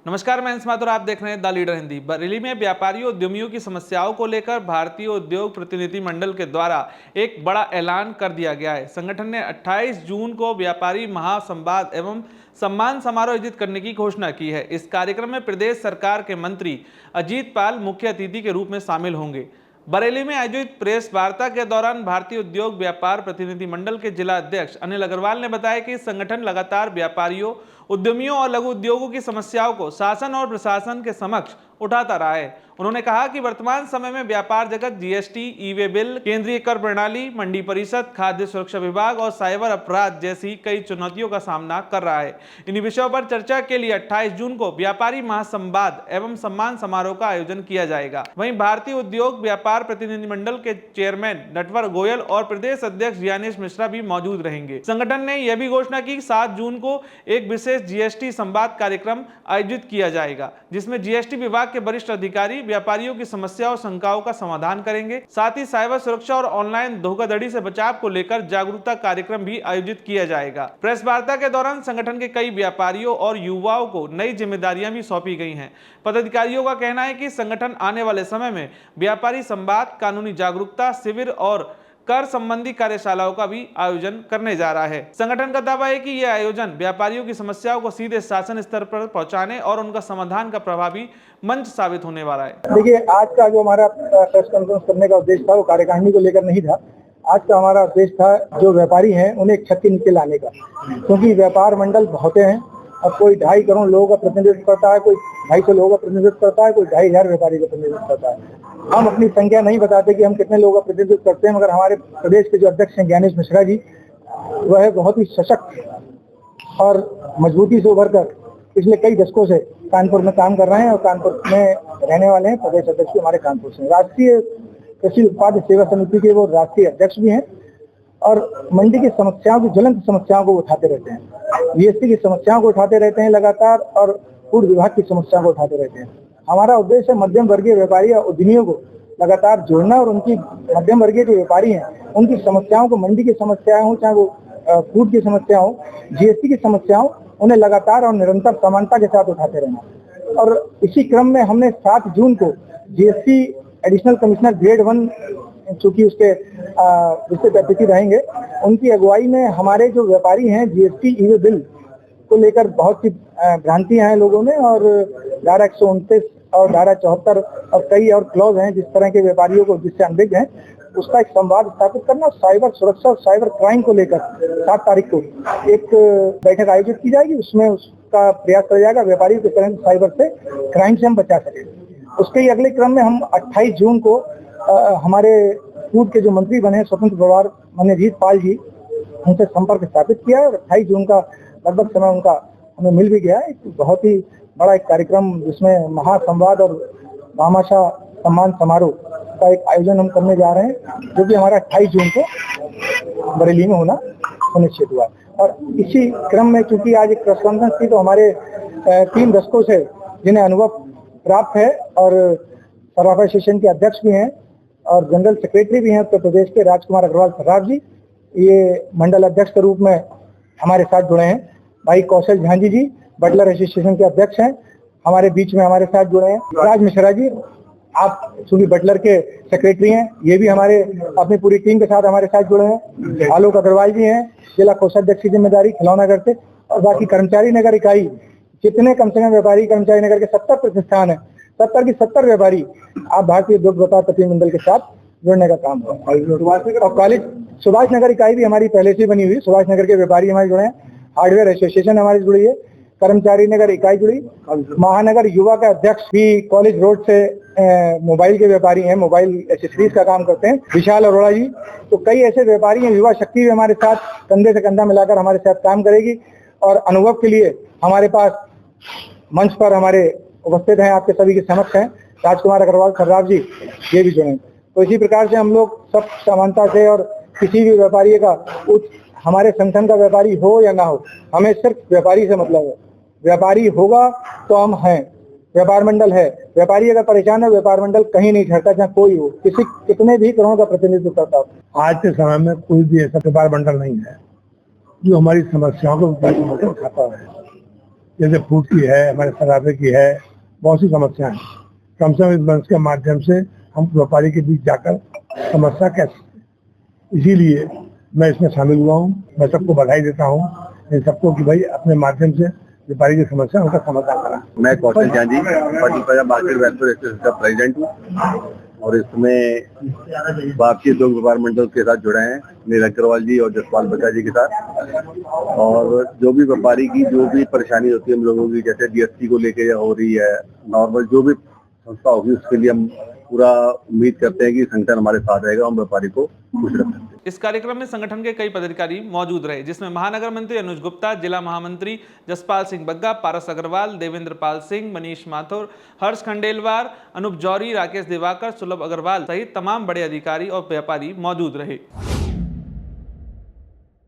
नमस्कार, मैं अंश माथुर, आप देख रहे हैं द लीडर हिंदी। बरेली में व्यापारियों उद्यमियों की समस्याओं को लेकर भारतीय उद्योग प्रतिनिधि मंडल के द्वारा एक बड़ा ऐलान कर दिया गया है। संगठन ने 28 जून को व्यापारी महासंवाद एवं सम्मान समारोह आयोजित करने की घोषणा की है। इस कार्यक्रम में प्रदेश सरकार के मंत्री अजीत पाल मुख्य अतिथि के रूप में शामिल होंगे। बरेली में आयोजित प्रेस वार्ता के दौरान भारतीय उद्योग व्यापार प्रतिनिधि मंडल के जिला अध्यक्ष अनिल अग्रवाल ने बताया कि संगठन लगातार व्यापारियों, उद्यमियों और लघु उद्योगों की समस्याओं को शासन और प्रशासन के समक्ष उठाता रहा है। उन्होंने कहा कि वर्तमान समय में व्यापार जगत जीएसटी, ई-वे बिल, केंद्रीय कर प्रणाली, मंडी परिषद, खाद्य सुरक्षा विभाग और साइबर अपराध जैसी कई चुनौतियों का सामना कर रहा है। इन विषयों पर चर्चा के लिए 28 जून को व्यापारी महासंवाद एवं सम्मान समारोह का आयोजन किया जाएगा। वहीं भारतीय उद्योग व्यापार प्रतिनिधिमंडल के चेयरमैन नटवर गोयल और प्रदेश अध्यक्ष ज्ञानेश मिश्रा भी मौजूद रहेंगे। संगठन ने यह भी घोषणा की 7 जून को एक विशेष जीएसटी संवाद कार्यक्रम आयोजित किया जाएगा, जिसमें जीएसटी विभाग के वरिष्ठ अधिकारी व्यापारियों की समस्या और शंकाओं का समाधान करेंगे। साथ ही साइबर सुरक्षा और ऑनलाइन धोखाधड़ी से बचाव को लेकर जागरूकता कार्यक्रम भी आयोजित किया जाएगा। प्रेस वार्ता के दौरान संगठन के कई व्यापारियों और युवाओं को नई जिम्मेदारियां भी सौंपी गई हैं। पदाधिकारियों का कहना है कि संगठन आने वाले समय में व्यापारी संवाद, कानूनी जागरूकता शिविर और कर संबंधी कार्यशालाओं का भी आयोजन करने जा रहा है। संगठन का दावा है कि यह आयोजन व्यापारियों की समस्याओं को सीधे शासन स्तर पर पहुंचाने और उनका समाधान का प्रभावी मंच साबित होने वाला है। देखिए, आज का जो हमारा प्रेस कॉन्फ्रेंस करने का उद्देश्य था वो कार्यकारिणी को लेकर नहीं था। आज का हमारा उद्देश्य था जो व्यापारी हैं उन्हें एक छत के नीचे लाने का, क्योंकि व्यापार मंडल होते हैं। अब कोई 2.5 करोड़ लोगों का प्रतिनिधित्व करता है, कोई 250 लोगों का प्रतिनिधित्व करता है, कोई 2,500 व्यापारी का प्रतिनिधित्व करता है। हम अपनी संख्या नहीं बताते कि हम कितने लोगों का प्रतिनिधित्व करते हैं, मगर हमारे प्रदेश के जो अध्यक्ष हैं ज्ञानेश मिश्रा जी, वह बहुत ही सशक्त और मजबूती से उभर कर पिछले कई दशकों से कानपुर में काम कर रहे हैं और कानपुर में रहने वाले हैं। प्रदेश अध्यक्ष हमारे कानपुर से, राष्ट्रीय कृषि उत्पाद सेवा समिति के वो राष्ट्रीय अध्यक्ष भी हैं और मंडी की समस्याओं की ज्वलंत समस्याओं को उठाते रहते हैं, जीएसटी की समस्याओं को उठाते रहते हैं लगातार और फूड विभाग की समस्याओं को उठाते रहते हैं। हमारा उद्देश्य है मध्यम वर्गीय व्यापारी और उद्यमियों को लगातार जोड़ना और उनकी मध्यम वर्गीय जो व्यापारी हैं उनकी समस्याओं को, मंडी की समस्याएं हो चाहे वो फूड की समस्या हो, जीएसटी की समस्या हो, उन्हें लगातार और निरंतर समानता के साथ उठाते रहना। और इसी क्रम में हमने 7 जून को जीएसटी एडिशनल कमिश्नर ग्रेड 1, चूंकि उसके विशेष अतिथि रहेंगे, उनकी अगुवाई में हमारे जो व्यापारी हैं जीएसटी ई-वे बिल को लेकर बहुत सी भ्रांतियां हैं लोगों में और धारा 129 और धारा 74 और कई और क्लॉज हैं जिस तरह के व्यापारियों को जिससे अनभिज्ञ हैं, उसका एक संवाद स्थापित करना। साइबर सुरक्षा और साइबर क्राइम को लेकर 7 तारीख को एक बैठक आयोजित की जाएगी। उसमें उसका प्रयास किया जाएगा व्यापारियों के तरह साइबर से, क्राइम से हम बचा सकें। उसके ही अगले क्रम में हम 28 जून को हमारे फूड के जो मंत्री बने स्वतंत्र प्रभार माननीय अजीत पाल जी, उनसे संपर्क स्थापित किया है और 28 जून का लगभग समय उनका हमें मिल भी गया है। बहुत ही बड़ा एक कार्यक्रम जिसमें महासंवाद और भामाशाह सम्मान समारोह का एक आयोजन हम करने जा रहे हैं, जो कि हमारा 28 जून को बरेली में होना सुनिश्चित हुआ। और इसी क्रम में चूंकि आज एक प्रेस कॉन्फ्रेंस थी तो हमारे 3 दशकों से जिन्हें अनुभव प्राप्त है और सराफा एसोसिएशन के अध्यक्ष भी हैं और जनरल सेक्रेटरी भी हैं उत्तर प्रदेश के राजकुमार अग्रवाल सर्राफ जी, ये मंडल अध्यक्ष के रूप में हमारे साथ जुड़े हैं। भाई कौशल झांझी जी बटलर एसोसिएशन के अध्यक्ष हैं, हमारे बीच में हमारे साथ जुड़े हैं। राज मिश्रा जी, आप चूंकि बटलर के सेक्रेटरी हैं, ये भी हमारे अपनी पूरी टीम के साथ हमारे साथ जुड़े हैं। आलोक अग्रवाल जी हैं जिला कोषाध्यक्ष की जिम्मेदारी खिलौनागढ़ से, और बाकी कर्मचारी नगर इकाई जितने कम से कम व्यापारी कर्मचारी नगर के 70 प्रतिष्ठान है, 70 की 70 व्यापारी आप भारतीय उद्योग व्यापार प्रतिनिधिमंडल के साथ जुड़ने का काम है। और कॉलेज सुभाष नगर इकाई भी हमारी पहले से बनी हुई, सुभाष नगर के व्यापारी हमारे जुड़े हैं। हार्डवेयर एसोसिएशन हमारी जुड़ी है, कर्मचारी नगर इकाई जुड़ी, महानगर युवा का अध्यक्ष भी कॉलेज रोड से मोबाइल के व्यापारी हैं, मोबाइल एसेसरीज का काम करते हैं, विशाल अरोड़ा जी। तो कई ऐसे व्यापारी हैं, युवा शक्ति भी हमारे साथ कंधे से कंधा मिलाकर हमारे साथ काम करेगी। और अनुभव के लिए हमारे पास मंच पर हमारे उपस्थित हैं, आपके सभी के समक्ष हैं, राजकुमार अग्रवाल सर्राफ जी, ये भी जुड़े। तो इसी प्रकार से हम लोग सब समानता से, और किसी भी व्यापारी का हमारे संगठन का व्यापारी हो या ना हो, हमें सिर्फ व्यापारी से मतलब है। व्यापारी होगा तो हम हैं, व्यापार मंडल है। व्यापारी अगर परेशान है, व्यापार मंडल कहीं नहीं ठहरता, चाहे कोई हो, कितने भी करोड़ का प्रतिनिधित्व करता हो। आज के समय में कोई भी ऐसा व्यापार मंडल नहीं है जो हमारी समस्याओं को उठाता है। जैसे फूड की है, हमारे सराबे की है, बहुत सी समस्याएं हैं। कम से कम इस मंच के माध्यम से हम व्यापारी के बीच जाकर समस्या कह सकते हैं। इसीलिए मैं इसमें शामिल हुआ हूँ। मैं सबको बधाई देता हूँ इन सबको कि भाई अपने माध्यम से व्यापारी की समस्या उनका समाधान करा। मैं कौशल झा जी पटल प्रजा मार्केट वेलफेयर एसोसिएशन का प्रेसिडेंट हूँ और इसमें भारतीय उद्योग व्यापार मंडल के साथ जुड़े हैं नील अग्रवाल जी और जसपाल बच्चा जी के साथ। और जो भी व्यापारी की जो भी परेशानी होती है हम लोगों की, जैसे जीएसटी को लेके हो रही है, नॉर्मल जो भी संस्था होगी उसके लिए हम पूरा उम्मीद करते हैं कि संगठन हमारे साथ रहेगा, हम व्यापारी को खुश रख सकते हैं। इस कार्यक्रम में संगठन के कई पदाधिकारी मौजूद रहे, जिसमें महानगर मंत्री अनुज गुप्ता, जिला महामंत्री जसपाल सिंह बग्गा, पारस अग्रवाल, देवेंद्र पाल सिंह, मनीष माथुर, हर्ष खंडेलवाल, अनूप जौहरी, राकेश दिवाकर, सुलभ अग्रवाल सहित तमाम बड़े अधिकारी और व्यापारी मौजूद रहे।